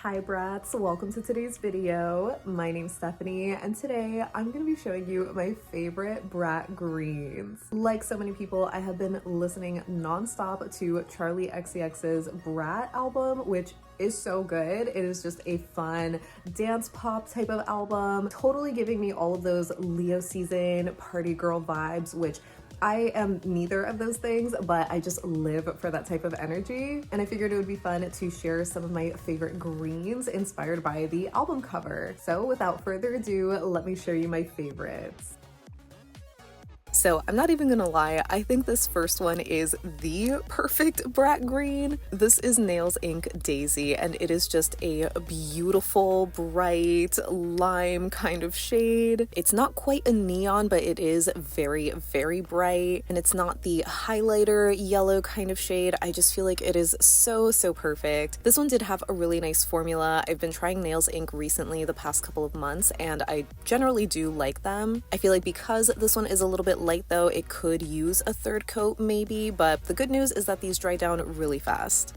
Hi brats, welcome to today's video. My name's Stephanie and today I'm going to be showing you my favorite BRAT greens. Like so many people, I have been listening non-stop to Charli XCX's BRAT album, which is so good. It is just a fun dance pop type of album, totally giving me all of those Leo season party girl vibes, which I am neither of those things, but I just live for that type of energy. And I figured it would be fun to share some of my favorite greens inspired by the album cover. So without further ado, let me show you my favorites. So I'm not even gonna lie, I think this first one is the perfect BRAT green. This is Nails Inc. Daisy, and it is just a beautiful, bright, lime kind of shade. It's not quite a neon, but it is very, very bright, and it's not the highlighter yellow kind of shade. I just feel like it is so perfect. This one did have a really nice formula. I've been trying Nails Inc. recently the past couple of months, and I generally do like them. I feel like because this one is a little bit light though, it could use a third coat maybe, but the good news is that these dry down really fast.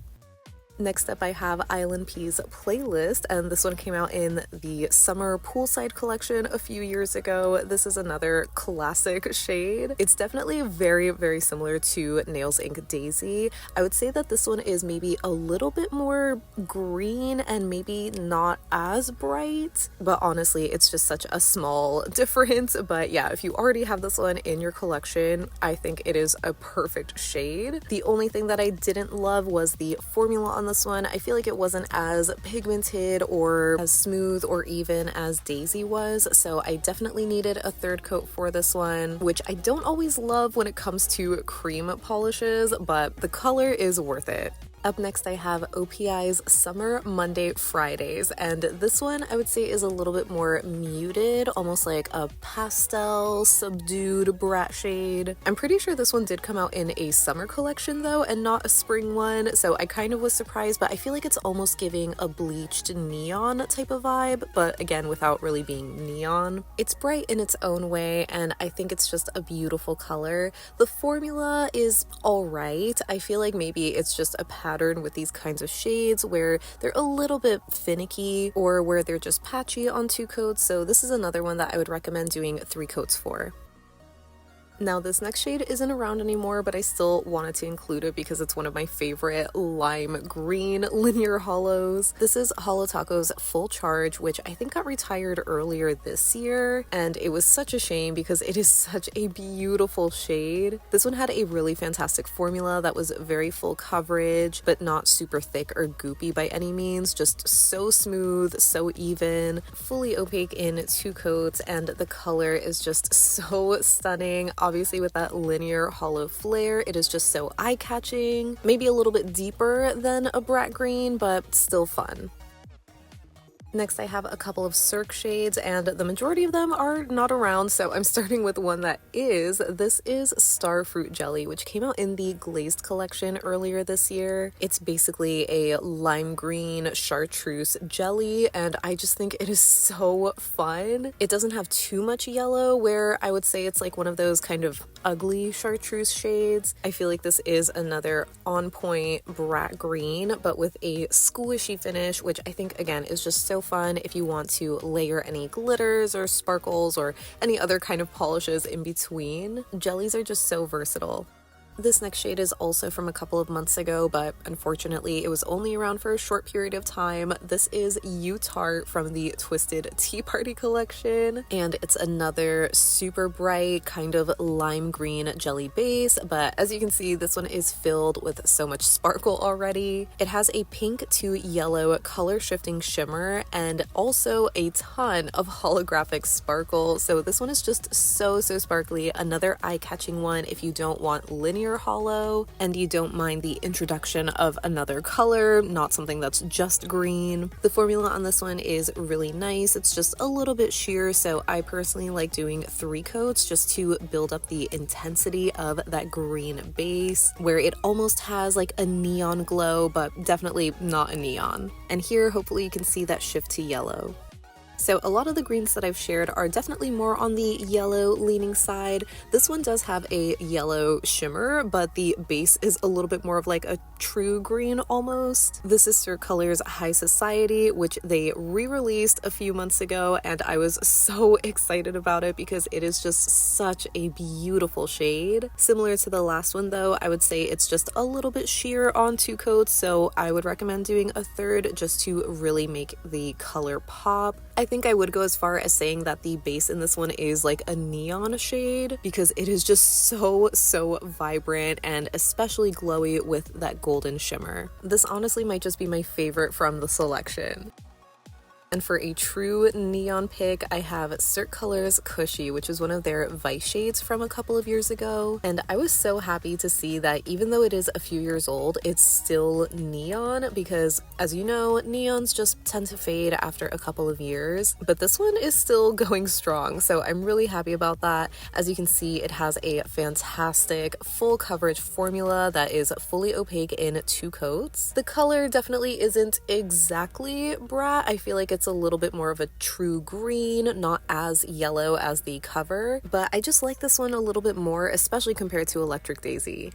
Next up I have ILNP's Playlist, and this one came out in the summer poolside collection a few years ago. This is another classic shade. It's definitely very similar to Nails Inc. Daisy. I would say that this one is maybe a little bit more green and maybe not as bright, but honestly it's just such a small difference. But yeah, if you already have this one in your collection, I think it is a perfect shade. The only thing that I didn't love was the formula on this one. I feel like it wasn't as pigmented or as smooth or even as Daisy was, so I definitely needed a third coat for this one, which I don't always love when it comes to cream polishes, but the color is worth it. Up next I have OPI's Summer Monday-Fridays, and this one I would say is a little bit more muted, almost like a pastel, subdued BRAT shade. I'm pretty sure this one did come out in a summer collection though, and not a spring one, so I kind of was surprised, but I feel like it's almost giving a bleached neon type of vibe, but again, without really being neon. It's bright in its own way, and I think it's just a beautiful color. The formula is alright. I feel like maybe it's just a pattern with these kinds of shades where they're a little bit finicky or where they're just patchy on two coats, so this is another one that I would recommend doing 3 coats for. Now this next shade isn't around anymore, but I still wanted to include it because it's one of my favorite lime green linear holos. This is Holo Taco's Full Charge, which I think got retired earlier this year, and it was such a shame because it is such a beautiful shade. This one had a really fantastic formula that was very full coverage, but not super thick or goopy by any means, just so smooth, so even, fully opaque in 2 coats, and the color is just so stunning. Obviously with that linear hollow flare, it is just so eye-catching, maybe a little bit deeper than a BRAT green, but still fun. Next I have a couple of Cirque shades, and the majority of them are not around, so I'm starting with one that is. This is Starfruit Jelly, which came out in the Glazed collection earlier this year. It's basically a lime green chartreuse jelly, and I just think it is so fun. It doesn't have too much yellow, where I would say it's like one of those kind of ugly chartreuse shades. I feel like this is another on-point BRAT green, but with a squishy finish, which I think again is just so fun if you want to layer any glitters or sparkles or any other kind of polishes in between. Jellies are just so versatile. This next shade is also from a couple of months ago, but unfortunately it was only around for a short period of time. This is Tart from the Twisted Tea Party collection, and it's another super bright kind of lime green jelly base, but as you can see, this one is filled with so much sparkle already. It has a pink to yellow color shifting shimmer and also a ton of holographic sparkle, so this one is just so sparkly. Another eye-catching one if you don't want linear holo and you don't mind the introduction of another color, not something that's just green. The formula on this one is really nice. It's just a little bit sheer, so I personally like doing 3 coats just to build up the intensity of that green base, where it almost has like a neon glow, but definitely not a neon. And here hopefully you can see that shift to yellow. So a lot of the greens that I've shared are definitely more on the yellow leaning side. This one does have a yellow shimmer, but the base is a little bit more of like a true green almost. This is Cirque Colors High Society, which they re-released a few months ago, and I was so excited about it because it is just such a beautiful shade. Similar to the last one though, I would say it's just a little bit sheer on 2 coats, so I would recommend doing a third just to really make the color pop. I think I would go as far as saying that the base in this one is like a neon shade because it is just so vibrant and especially glowy with that golden shimmer. This honestly might just be my favorite from the selection. And for a true neon pick, I have Cirque Colors Kushy, which is one of their Vice shades from a couple of years ago. And I was so happy to see that even though it is a few years old, it's still neon because, as you know, neons just tend to fade after a couple of years. But this one is still going strong, so I'm really happy about that. As you can see, it has a fantastic full coverage formula that is fully opaque in 2 coats. The color definitely isn't exactly BRAT. I feel like it's a little bit more of a true green, not as yellow as the cover, but I just like this one a little bit more, especially compared to Electric Daisy.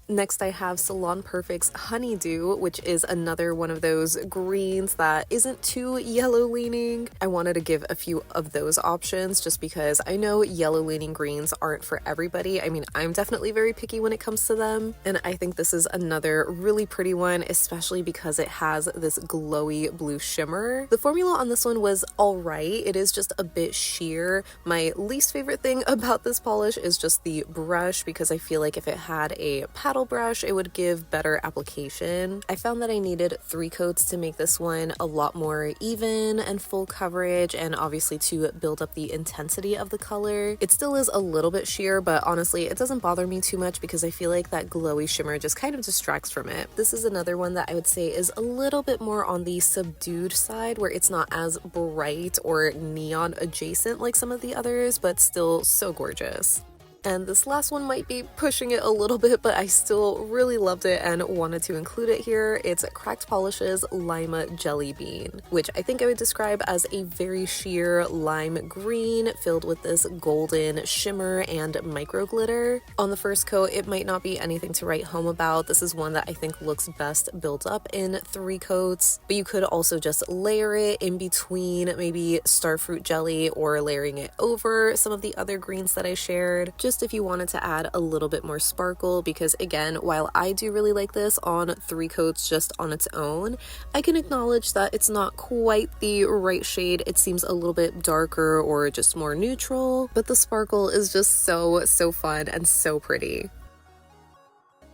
Next, I have Salon Perfect's Honeydew, which is another one of those greens that isn't too yellow leaning. I wanted to give a few of those options just because I know yellow leaning greens aren't for everybody. I mean, I'm definitely very picky when it comes to them, and I think this is another really pretty one, especially because it has this glowy blue shimmer. The formula on this one was alright. It is just a bit sheer. My least favorite thing about this polish is just the brush because I feel like if it had a paddle brush, it would give better application. I found that I needed 3 coats to make this one a lot more even and full coverage, and obviously to build up the intensity of the color. It still is a little bit sheer, but honestly, it doesn't bother me too much because I feel like that glowy shimmer just kind of distracts from it. This is another one that I would say is a little bit more on the subdued side, where it's not as bright or neon adjacent like some of the others, but still so gorgeous. And this last one might be pushing it a little bit, but I still really loved it and wanted to include it here. It's Cracked Polish's Lima Jelly Bean, which I think I would describe as a very sheer lime green filled with this golden shimmer and micro glitter. On the first coat, it might not be anything to write home about. This is one that I think looks best built up in 3 coats, but you could also just layer it in between maybe starfruit jelly or layering it over some of the other greens that I shared, just if you wanted to add a little bit more sparkle, because again, while I do really like this on 3 coats just on its own, I can acknowledge that it's not quite the right shade. It seems a little bit darker or just more neutral, but the sparkle is just so fun and so pretty.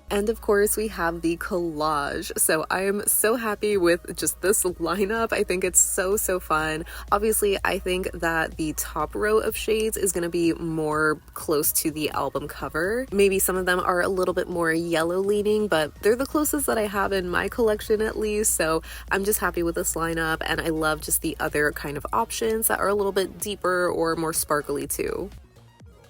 And of course, we have the Collage. So I am so happy with just this lineup. I think it's so fun. Obviously, I think that the top row of shades is going to be more close to the album cover. Maybe some of them are a little bit more yellow leaning, but they're the closest that I have in my collection at least. So I'm just happy with this lineup, and I love just the other kind of options that are a little bit deeper or more sparkly too.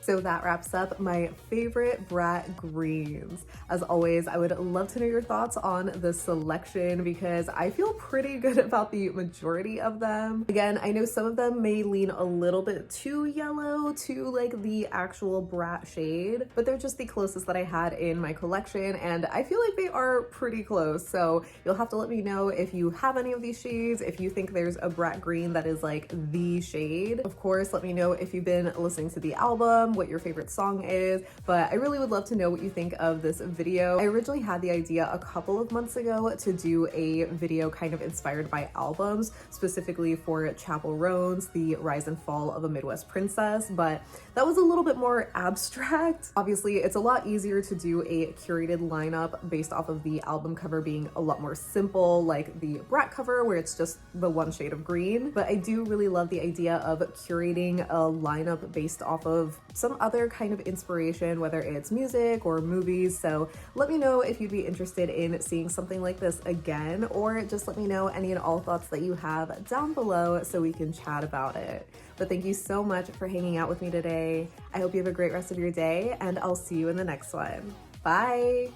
So that wraps up my favorite BRAT greens. As always, I would love to know your thoughts on the selection because I feel pretty good about the majority of them. Again, I know some of them may lean a little bit too yellow to like the actual BRAT shade, but they're just the closest that I had in my collection, and I feel like they are pretty close. So you'll have to let me know if you have any of these shades, if you think there's a BRAT green that is like the shade. Of course, let me know if you've been listening to the album, what your favorite song is, but I really would love to know what you think of this video. I originally had the idea a couple of months ago to do a video kind of inspired by albums, specifically for Chappell Roan's The Rise and Fall of a Midwest Princess, but that was a little bit more abstract. Obviously, it's a lot easier to do a curated lineup based off of the album cover being a lot more simple, like the BRAT cover where it's just the one shade of green, but I do really love the idea of curating a lineup based off of some other kind of inspiration, whether it's music or movies. So let me know if you'd be interested in seeing something like this again, or just let me know any and all thoughts that you have down below so we can chat about it. But thank you so much for hanging out with me today. I hope you have a great rest of your day, and I'll see you in the next one. Bye!